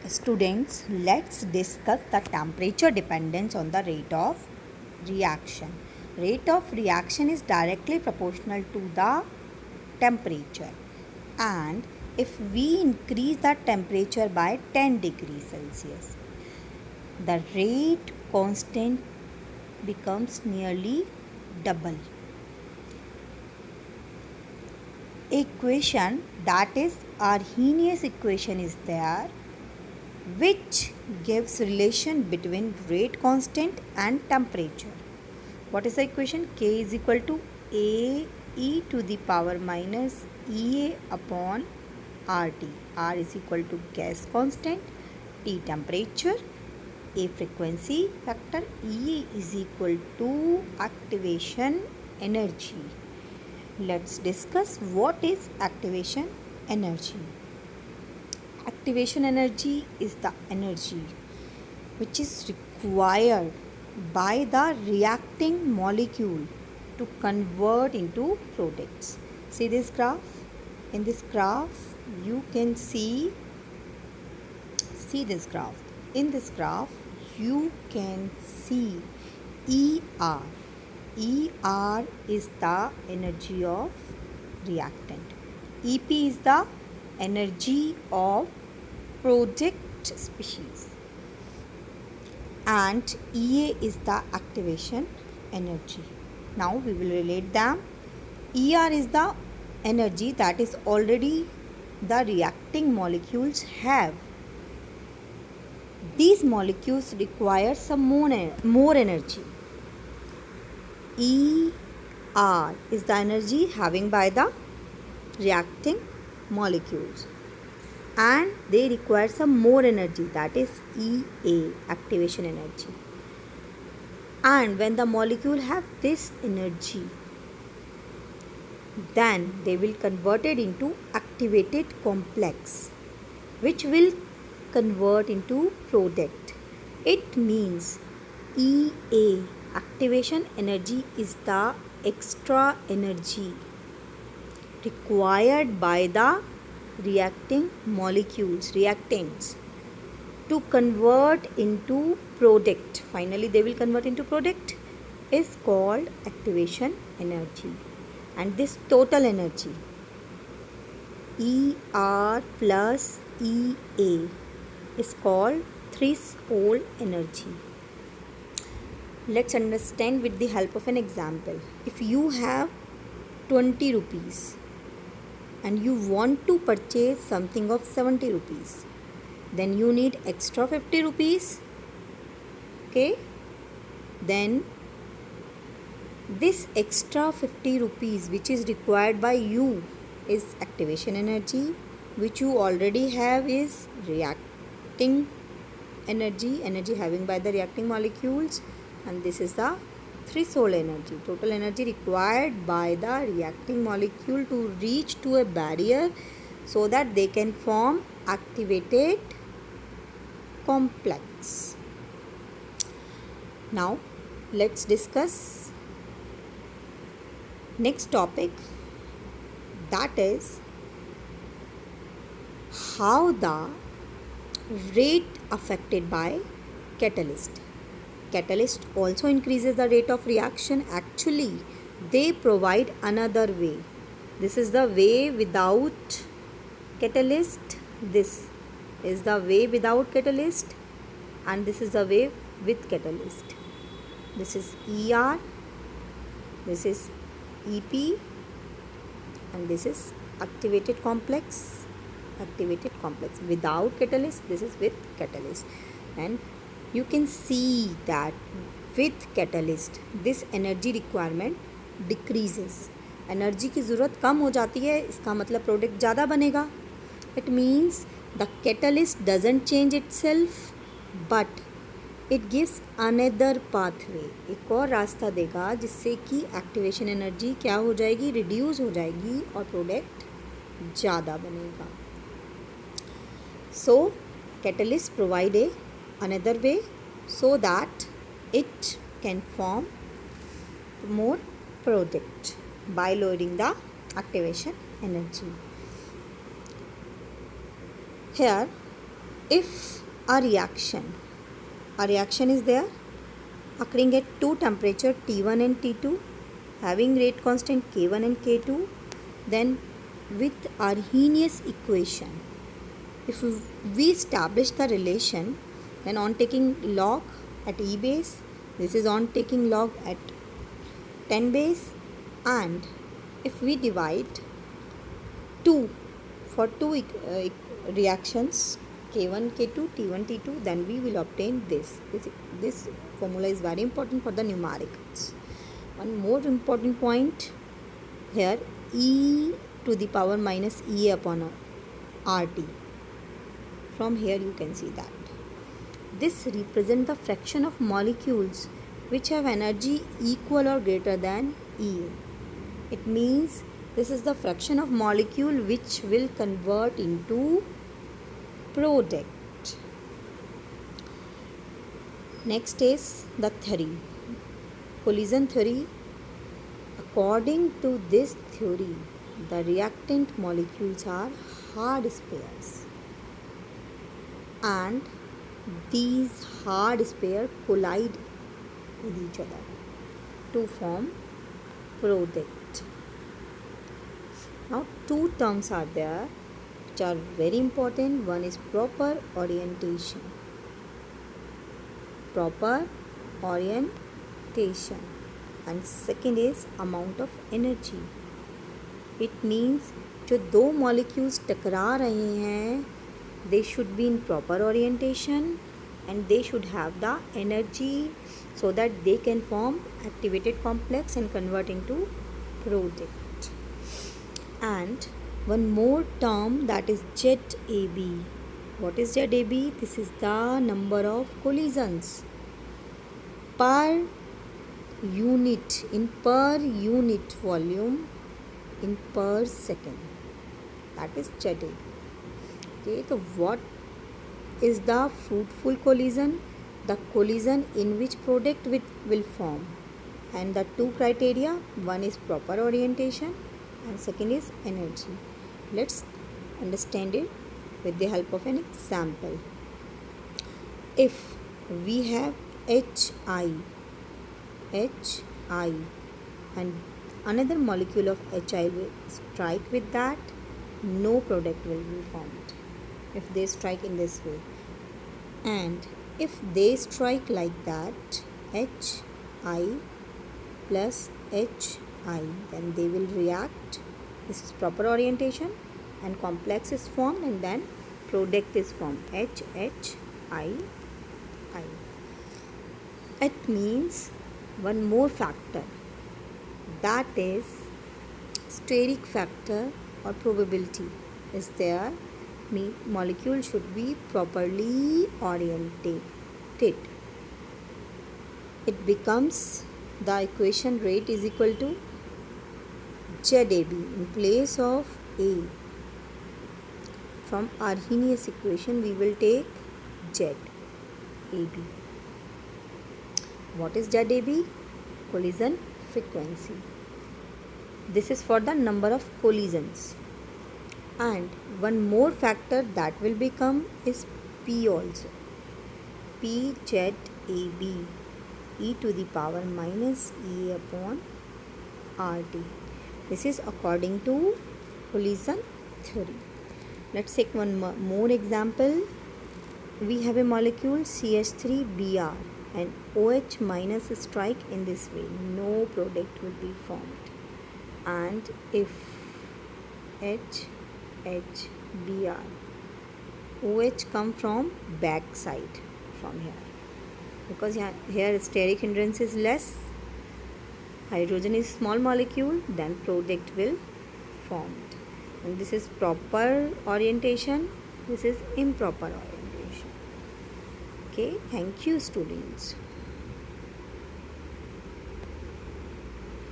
Students, let's discuss the temperature dependence on the rate of reaction. Rate of reaction is directly proportional to the temperature, and if we increase the temperature by 10 degrees Celsius, the rate constant becomes nearly double. Equation, that is Arrhenius equation, is there which gives relation between rate constant and temperature. What is the equation? K is equal to A e to the power minus EA upon RT. R is equal to gas constant, T temperature, A frequency factor, E is equal to activation energy. Let's discuss what is activation energy. Activation energy is the energy which is required by the reacting molecule to convert into products. See this graph? In this graph, you can see this graph. In this graph, you can see ER. ER is the energy of reactant. EP is the energy of product species, and EA is the activation energy. Now we will relate them. ER is the energy that is already the reacting molecules have. These molecules require some more energy. ER is the energy having by the reacting molecules, and they require some more energy, that is EA, activation energy. And when the molecule have this energy, then they will convert it into activated complex, which will convert into product. It means EA, activation energy, is the extra energy required by the reacting molecules, reactants, to convert into product. Finally, they will convert into product, is called activation energy. And this total energy, ER plus EA, is called threshold energy. Let's understand with the help of an example. If you have 20 rupees and you want to purchase something of 70 rupees, then you need extra 50 rupees. Okay, then this extra 50 rupees which is required by you is activation energy, which you already have is reacting energy, energy having by the reacting molecules, and this is the threshold energy, total energy required by the reacting molecule to reach to a barrier so that they can form activated complex. Now let's discuss next topic, that is how the rate affected by catalyst. Catalyst also increases the rate of reaction. Actually, they provide another way. This is the way without catalyst, this is the way without catalyst, and this is the way with catalyst. This is ER, this is EP, and this is activated complex. Activated complex without catalyst, this is with catalyst. And you can see that with catalyst this energy requirement decreases. Energy की ज़रूरत कम हो जाती है, इसका मतलब product ज़्यादा बनेगा. It means the catalyst doesn't change itself, but it gives another pathway, एक और रास्ता देगा जिससे कि एक्टिवेशन एनर्जी क्या हो जाएगी, रिड्यूस हो जाएगी और प्रोडक्ट ज़्यादा बनेगा. So catalyst provide a another way so that it can form more product by lowering the activation energy. Here If a reaction is there occurring at two temperature T1 and T2 having rate constant K1 and K2, then with Arrhenius equation, if we establish the relation, then on taking log at E base, this is on taking log at 10 base, and if we divide 2 for two reactions K1 K2 T1 T2, then we will obtain this formula is very important for the numericals. One more important point here, e to the power minus E upon RT. From here you can see that this represents the fraction of molecules which have energy equal or greater than E. It means this is the fraction of molecule which will convert into product. Next is the theory, collision theory. According to this theory, the reactant molecules are hard pairs, and these hard pairs collide with each other to form product. Now two terms are there which are very important. One is proper orientation. And second is amount of energy. It means जो दो molecules टकरा रहे हैं, they should be in proper orientation and they should have the energy so that they can form activated complex and convert into product. And one more term, that is ZAB. What is ZAB? This is the number of collisions per unit volume in per second. That is ZAB. Okay, so what is the fruitful collision? The collision in which product will form. And the two criteria, one is proper orientation and second is energy. Let's understand it with the help of an example. If we have HI and another molecule of HI will strike with that, no product will be formed if they strike in this way. And if they strike like that, HI plus HI, then they will react. This is proper orientation and complex is formed and then product is formed, HHI. It means one more factor, that is steric factor or probability is there. Molecule should be properly oriented. It becomes the equation rate is equal to ZAB in place of A. From Arrhenius equation we will take ZAB. What is ZAB? Collision frequency. This is for the number of collisions. And one more factor that will become is P also. PZAB, e to the power minus E upon RT. This is according to collision theory. Let's take one more example. We have a molecule CH3Br and OH minus strike in this way. No product will be formed. And if HBr, OH come from back side from here, because here steric hindrance is less, hydrogen is small molecule, then product will formed. And this is proper orientation, this is improper orientation. Okay, thank you students.